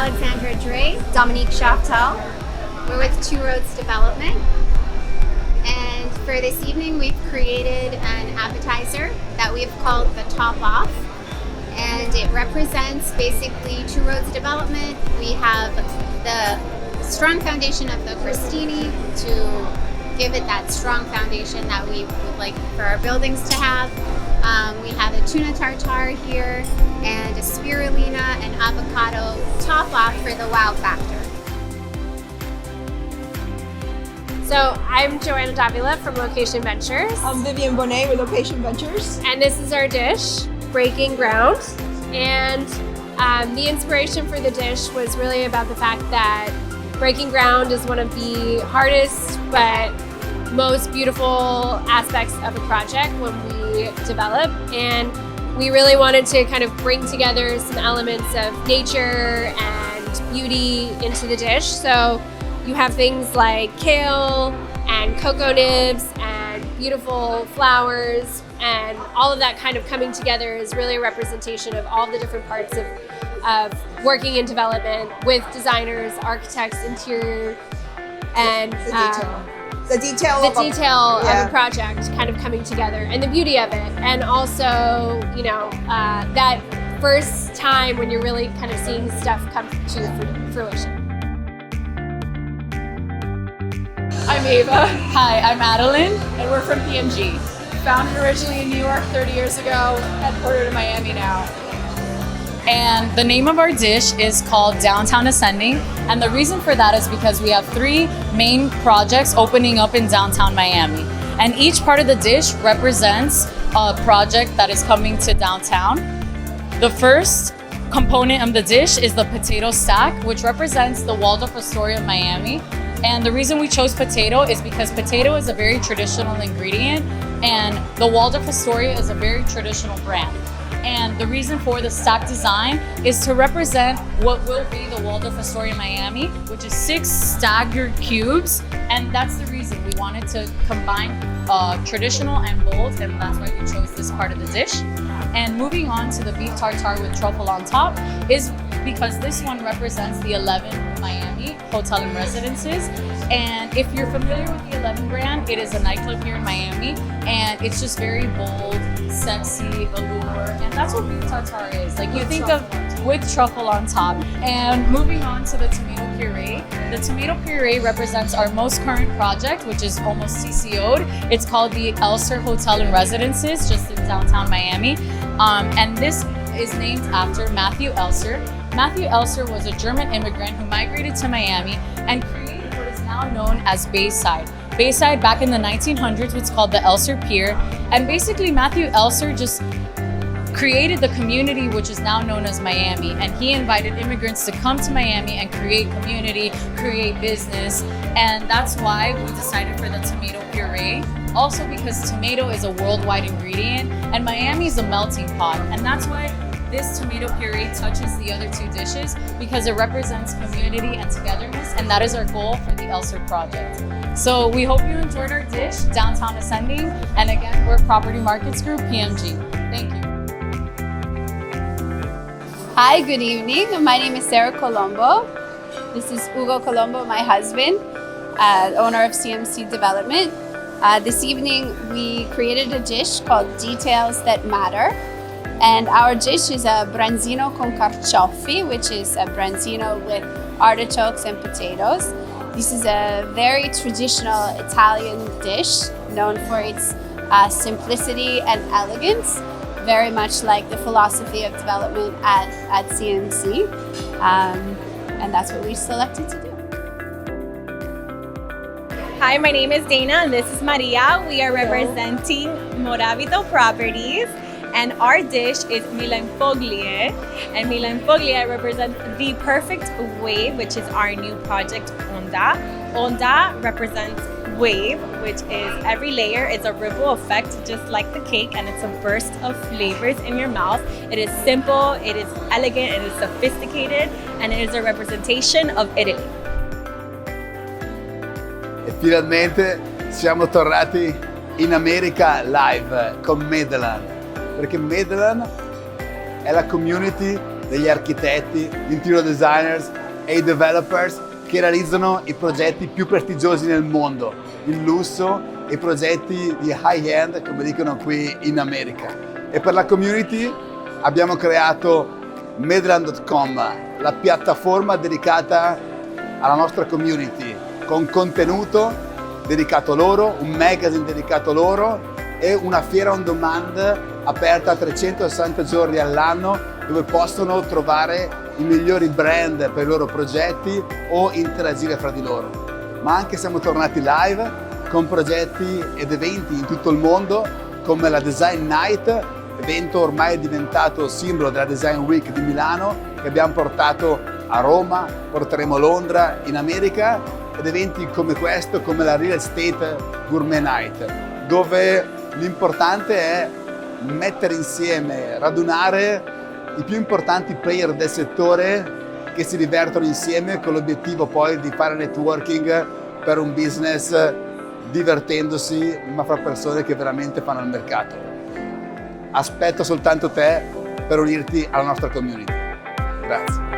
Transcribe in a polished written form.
Alexandra Dre, Dominique Chaftel. We're with Two Roads Development. And for this evening, we've created an appetizer that we've called the Top Off. And it represents basically Two Roads Development. We have the strong foundation of the crostini to give it that strong foundation that we would like for our buildings to have. We have a tuna tartare here and a spirulina and avocado top off for the wow factor. So I'm Joanna Davila from Location Ventures. I'm Vivian Bonet with Location Ventures. And this is our dish, Breaking Ground. And the inspiration for the dish was really about the fact that breaking ground is one of the hardest but most beautiful aspects of a project when we develop. And we really wanted to kind of bring together some elements of nature and beauty into the dish. So you have things like kale and cocoa nibs and beautiful flowers, and all of that kind of coming together is really a representation of all the different parts of working in development with designers, architects, interior, and the detail of a project kind of coming together, and the beauty of it, and also, you know, that first time when you're really kind of seeing stuff come to fruition. I'm Ava. Hi, I'm Madeline, and we're from PMG. Founded originally in New York 30 years ago, headquartered in Miami now. And the name of our dish is called Downtown Ascending. And the reason for that is because we have 3 main projects opening up in downtown Miami. And each part of the dish represents a project that is coming to downtown. The first component of the dish is the potato stack, which represents the Waldorf Astoria of Miami. And the reason we chose potato is because potato is a very traditional ingredient, and the Waldorf Astoria is a very traditional brand. And the reason for the stack design is to represent what will be the Waldorf Astoria Miami, which is 6 staggered cubes. And that's the reason we wanted to combine traditional and bold, and that's why we chose this part of the dish. And moving on to the beef tartare with truffle on top is because this one represents the 11 Miami Hotel and Residences. And if you're familiar with the 11 brand, it is a nightclub here in Miami, and it's just very bold, sexy, allure, and that's what beef tartare is. Like, you think of with truffle on top. And moving on to the tomato puree. The tomato puree represents our most current project, which is almost CCO'd. It's called the Elser Hotel and Residences, just in downtown Miami. And this is named after Matthew Elser. Matthew Elser was a German immigrant who migrated to Miami and created what is now known as Bayside. Bayside, back in the 1900s, was called the Elser Pier. And basically, Matthew Elser just created the community which is now known as Miami, and he invited immigrants to come to Miami and create community, create business, and that's why we decided for the tomato puree. Also because tomato is a worldwide ingredient, and Miami is a melting pot, and that's why this tomato puree touches the other 2 dishes, because it represents community and togetherness, and that is our goal for the Elser project. So we hope you enjoyed our dish, Downtown Ascending, and again, we're Property Markets Group, PMG. Thank you. Hi, good evening. My name is Sarah Colombo. This is Hugo Colombo, my husband, owner of CMC Development. This evening, we created a dish called Details That Matter. And our dish is a branzino con carciofi, which is a branzino with artichokes and potatoes. This is a very traditional Italian dish known for its simplicity and elegance, very much like the philosophy of development at CMC. And that's what we selected to do. Hi, my name is Dana and this is Maria. We are representing Moravito Properties, and our dish is Mila Infoglie. And Mila Infoglie represents the perfect wave, which is our new project, Onda. Onda represents wave, which is every layer is a ripple effect, just like the cake, and it's a burst of flavors in your mouth. It is simple, it is elegant, it is sophisticated, and it is a representation of Italy. E finalmente siamo tornati in America live con Medelhan, perché Medelhan è la community degli architetti, gli interior designers e i developers che realizzano i progetti più prestigiosi nel mondo, il lusso e i progetti di high-end, come dicono qui in America. E per la community abbiamo creato Medelhan.com, la piattaforma dedicata alla nostra community, con contenuto dedicato loro, un magazine dedicato loro e una fiera on demand aperta 360 giorni all'anno dove possono trovare i migliori brand per i loro progetti o interagire fra di loro. Ma anche siamo tornati live con progetti ed eventi in tutto il mondo come la Design Night, evento ormai diventato simbolo della Design Week di Milano che abbiamo portato a Roma, porteremo a Londra, in America, ed eventi come questo, come la Real Estate Gourmet Night, dove l'importante è mettere insieme, radunare i più importanti player del settore che si divertono insieme con l'obiettivo poi di fare networking per un business divertendosi, ma fra persone che veramente fanno il mercato. Aspetto soltanto te per unirti alla nostra community. Grazie.